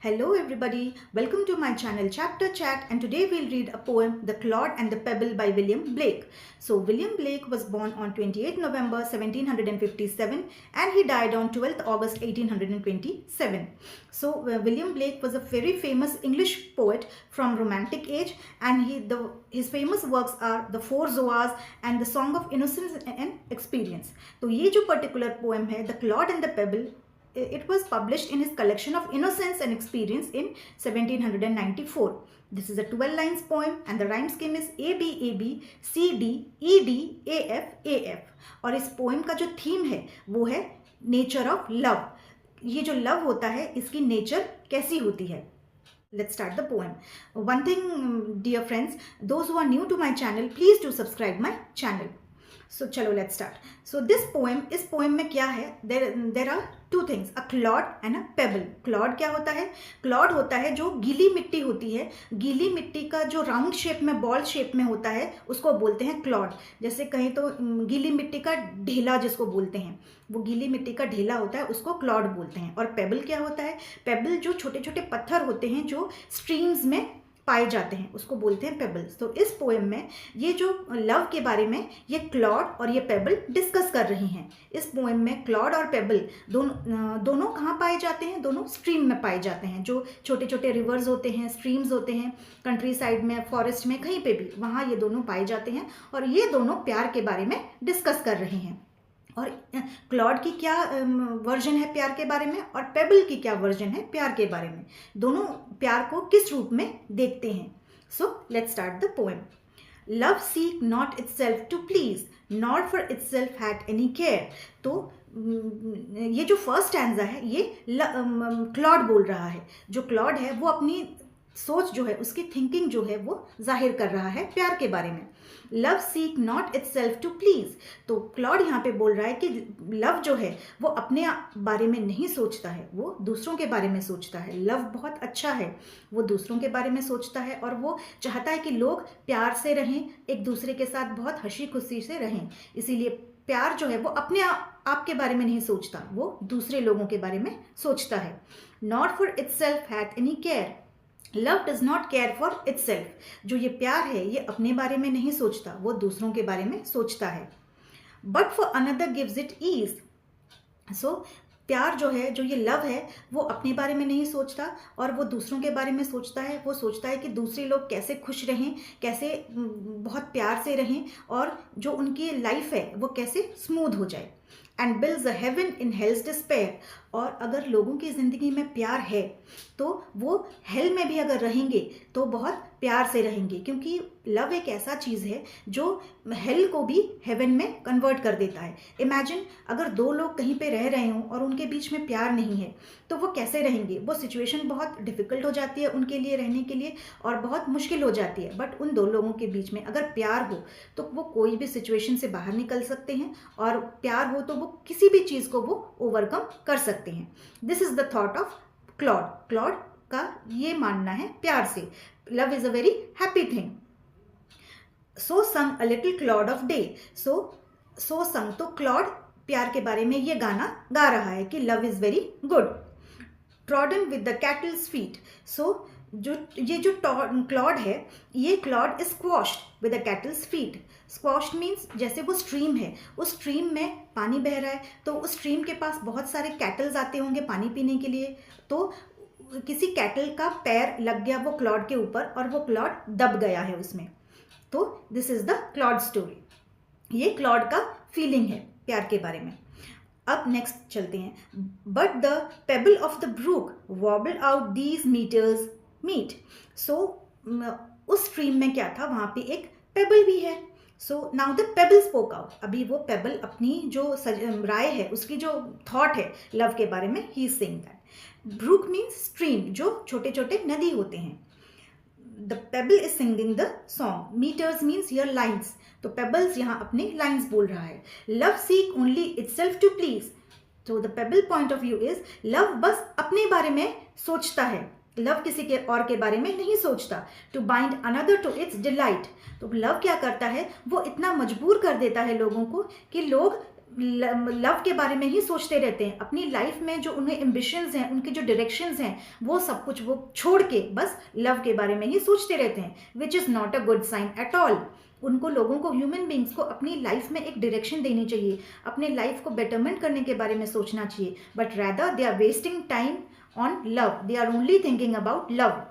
Hello everybody, welcome to my channel Chapter Chat, and today we'll read a poem The Clod and the Pebble by William Blake. So William Blake was born on 28 November 1757 and he died on 12th August 1827. So William Blake was a very famous English poet from Romantic age, and his famous works are The Four Zoas and The Song of Innocence and Experience. तो ये जो particular poem है The Clod and the Pebble, it was published in his collection of Innocence and Experience in 1794. This is a 12 lines poem and the rhyme scheme is A B A B C D E D A F A F. और इस poem का जो theme है वो है nature of love. ये जो love होता है इसकी nature कैसी होती है. Let's start the poem. One thing, dear friends, those who are new to my channel, please do subscribe my channel. So चलो let's start. So this poem, इस poem में क्या है? There are two things, a clod and a pebble. Clod क्या होता है? Clod होता है जो गीली मिट्टी होती है. गीली मिट्टी का जो राउंड शेप में, बॉल शेप में होता है, उसको बोलते हैं क्लॉड. जैसे कहीं तो गीली मिट्टी का ढेला जिसको बोलते हैं, वो गीली मिट्टी का ढेला होता है, उसको क्लॉड बोलते हैं. और पेबल क्या होता है? पेबल जो छोटे छोटे पत्थर होते हैं जो स्ट्रीम्स में पाए जाते हैं, उसको बोलते हैं पेबल्स. तो इस पोएम में ये जो लव के बारे में ये क्लॉड और ये पेबल डिस्कस कर रही हैं. इस पोएम में क्लॉड और पेबल दोनों कहाँ पाए जाते हैं? दोनों स्ट्रीम में पाए जाते हैं. जो छोटे छोटे रिवर्स होते हैं, स्ट्रीम्स होते हैं, कंट्री साइड में, फॉरेस्ट में, कहीं पे भी, वहाँ ये दोनों पाए जाते हैं. और ये दोनों प्यार के बारे में डिस्कस कर रहे हैं. और क्लॉड की क्या वर्जन है प्यार के बारे में और पेबल की क्या वर्जन है प्यार के बारे में. दोनों प्यार को किस रूप में देखते हैं. So let's start the poem. Love seek not itself to please not for itself had any care. तो ये जो फर्स्ट स्टैंजा है ये क्लॉड बोल रहा है. जो क्लॉड है वो अपनी सोच जो है, उसकी थिंकिंग जो है वो जाहिर कर रहा है प्यार के बारे में. Love seek not itself to please. तो क्लॉड यहाँ पे बोल रहा है कि लव जो है वो अपने बारे में नहीं सोचता है, वो दूसरों के बारे में सोचता है. लव बहुत अच्छा है, वो दूसरों के बारे में सोचता है और वो चाहता है कि लोग प्यार से रहें, एक दूसरे के साथ बहुत हंसी खुशी से रहें. इसीलिए प्यार जो है वो अपने आप के बारे में नहीं सोचता, वो दूसरे लोगों के बारे में सोचता है. Not for itself had any care. Love does not care for itself. जो ये प्यार है ये अपने बारे में नहीं सोचता, वो दूसरों के बारे में सोचता है. But for another gives it ease. So प्यार जो है, जो ये लव है, वो अपने बारे में नहीं सोचता और वो दूसरों के बारे में सोचता है. वो सोचता है कि दूसरे लोग कैसे खुश रहें, कैसे बहुत प्यार से रहें और जो उनकी लाइफ है वो कैसे स्मूथ हो जाए. And builds a heaven in hell's despair. और अगर लोगों की ज़िंदगी में प्यार है तो वो हेल में भी अगर रहेंगे तो बहुत प्यार से रहेंगे, क्योंकि लव एक ऐसा चीज़ है जो हेल को भी हेवन में कन्वर्ट कर देता है. इमेजिन अगर दो लोग कहीं पे रह रहे हों और उनके बीच में प्यार नहीं है तो वो कैसे रहेंगे. वो सिचुएशन बहुत डिफ़िकल्ट हो जाती है उनके लिए रहने के लिए और बहुत मुश्किल हो जाती है. बट उन दो लोगों के बीच में अगर प्यार हो तो वो कोई भी सिचुएशन से बाहर निकल सकते हैं और प्यार हो तो वो किसी भी चीज़ को वो ओवरकम कर सकते हैं. This is the thought of clod. Clod का ये मानना है प्यार से. Love is a very happy thing. So sang a little clod of day. So sang, तो क्लॉड प्यार के बारे में ये गाना गा रहा है कि love is very good. Trodden with the cattle's feet. So ये जो क्लॉड है, ये clod is squashed with the cattle's feet. Squashed means जैसे वो स्ट्रीम है, उस स्ट्रीम में पानी बह रहा है तो उस स्ट्रीम के पास बहुत सारे कैटल्स आते होंगे पानी पीने के लिए. तो किसी कैटल का पैर लग गया वो क्लॉड के ऊपर और वो क्लॉड दब गया है उसमें. तो this is the clod story. ये क्लॉड का फीलिंग है प्यार के बारे में. अब नेक्स्ट चलते हैं. But the pebble of the brook warble out these metres meet. So उस स्ट्रीम में क्या था, वहाँ पे एक पेबल भी है. So now the payable spoke out. अभी वो पेबल अपनी जो राय है, उसकी जो थॉट है लव के बारे में, he is saying that. Brook means stream, जो छोटे छोटे नदी होते हैं. The pebble is singing the song. Metres means your lines. तो पेबल्स यहाँ अपने लाइन्स बोल रहा है. Love seek only itself to please. तो the pebble point of view is love बस अपने बारे में सोचता है, लव किसी के और के बारे में नहीं सोचता. To bind another to its delight. तो लव क्या करता है, वो इतना मजबूर कर देता है लोगों को कि लोग लव के बारे में ही सोचते रहते हैं। अपनी लाइफ में जो उन्हें एम्बिशंस हैं, उनके जो डायरेक्शंस हैं, वो सब कुछ वो छोड़ के बस लव के बारे में ही सोचते रहते हैं, which is not a good sign at all. उनको, लोगों को, ह्यूमन बींग्स को अपनी लाइफ में एक डायरेक्शन देनी चाहिए, अपने लाइफ को बेटरमेंट करने के बारे में सोचना चाहिए, but rather they are wasting time on love, they are only thinking about love.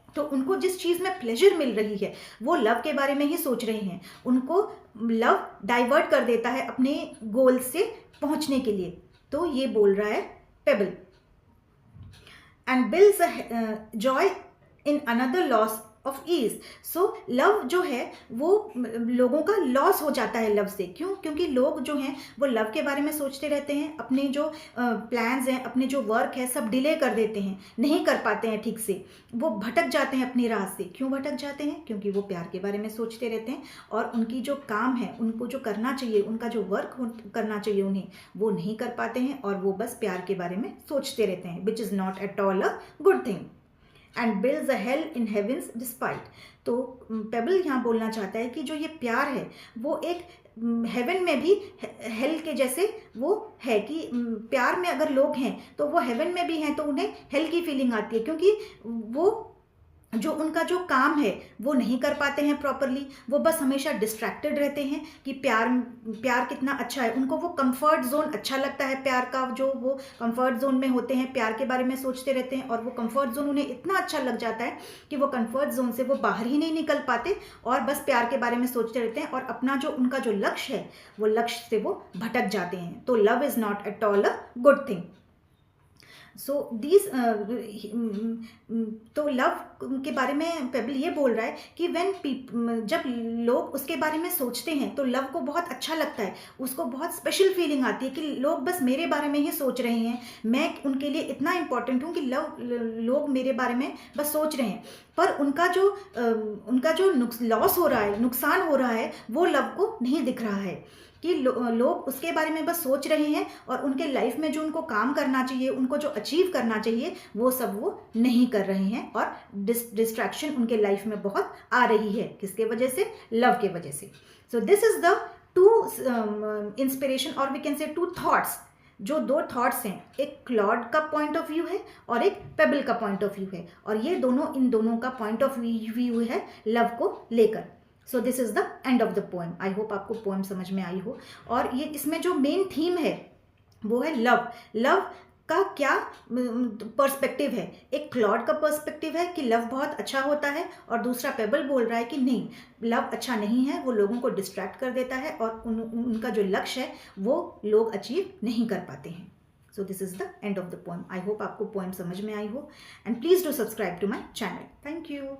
तो उनको जिस चीज़ में प्लेजर मिल रही है वो लव के बारे में ही सोच रहे हैं। उनको लव डाइवर्ट कर देता है अपने गोल से पहुंचने के लिए। तो ये बोल रहा है pebble. And builds joy in another loss of ease. So love जो है वो लोगों का लॉस हो जाता है लव से। क्यों? क्योंकि लोग जो हैं वो लव के बारे में सोचते रहते हैं, अपने जो प्लान्स हैं, अपने जो वर्क है, सब डिले कर देते हैं, नहीं कर पाते हैं ठीक से, वो भटक जाते हैं अपनी राह से। क्यों भटक जाते हैं? क्योंकि वो प्यार के बारे में सोचते रहते हैं और उनकी जो काम है, उनको जो करना चाहिए, उनका जो वर्क करना चाहिए उन्हें, वो नहीं कर पाते हैं और वो बस प्यार के बारे में सोचते रहते हैं, which is not at all a good thing. And builds a hell in heaven's despite. तो पेबल यहाँ बोलना चाहता है कि जो ये प्यार है वो एक हेवन में भी हेल के जैसे वो है, कि प्यार में अगर लोग हैं तो वो हेवन में भी हैं तो उन्हें हेल की फीलिंग आती है, क्योंकि वो जो उनका जो काम है वो नहीं कर पाते हैं प्रॉपरली। वो बस हमेशा डिस्ट्रैक्टेड रहते हैं कि प्यार कितना अच्छा है। उनको वो कंफर्ट जोन अच्छा लगता है, प्यार का जो वो कंफर्ट जोन में होते हैं, प्यार के बारे में सोचते रहते हैं और वो कंफर्ट जोन उन्हें इतना अच्छा लग जाता है कि वो कंफर्ट जोन से वो बाहर ही नहीं निकल पाते और बस प्यार के बारे में सोचते रहते हैं और अपना जो उनका जो लक्ष्य है वो लक्ष्य से वो भटक जाते हैं। तो love is not at all a good thing. So these तो लव के बारे में पेबल ये बोल रहा है कि जब लोग उसके बारे में सोचते हैं तो लव को बहुत अच्छा लगता है, उसको बहुत स्पेशल फीलिंग आती है कि लोग बस मेरे बारे में ही सोच रहे हैं, मैं उनके लिए इतना इम्पोर्टेंट हूँ कि लोग मेरे बारे में बस सोच रहे हैं। पर उनका जो लॉस हो रहा है, नुकसान हो रहा है, वो लव को नहीं दिख रहा है कि लोग उसके बारे में बस सोच रहे हैं और उनके लाइफ में जो उनको काम करना चाहिए, उनको जो अचीव करना चाहिए, वो सब वो नहीं कर रहे हैं और डिस्ट्रैक्शन उनके लाइफ में बहुत आ रही है। किसके वजह से? लव के वजह से। So this is the two inspiration और we can say two thoughts, जो दो थॉट्स हैं, एक क्लॉड का पॉइंट ऑफ व्यू है और एक पेबल का पॉइंट ऑफ व्यू है, और ये दोनों, इन दोनों का पॉइंट ऑफ व्यू है लव को लेकर। सो this is the end of the poem. I hope आपको पोएम समझ में आई हो। और ये इसमें जो मेन थीम है वो है लव। लव का क्या पर्सपेक्टिव है? एक क्लॉड का पर्सपेक्टिव है कि लव बहुत अच्छा होता है, और दूसरा पेबल बोल रहा है कि नहीं, लव अच्छा नहीं है, वो लोगों को डिस्ट्रैक्ट कर देता है और उनका जो लक्ष्य है वो लोग अचीव नहीं कर पाते हैं। So this is the end of the poem. I hope आपको पोएम समझ में आई हो, and please do subscribe to my channel. Thank you.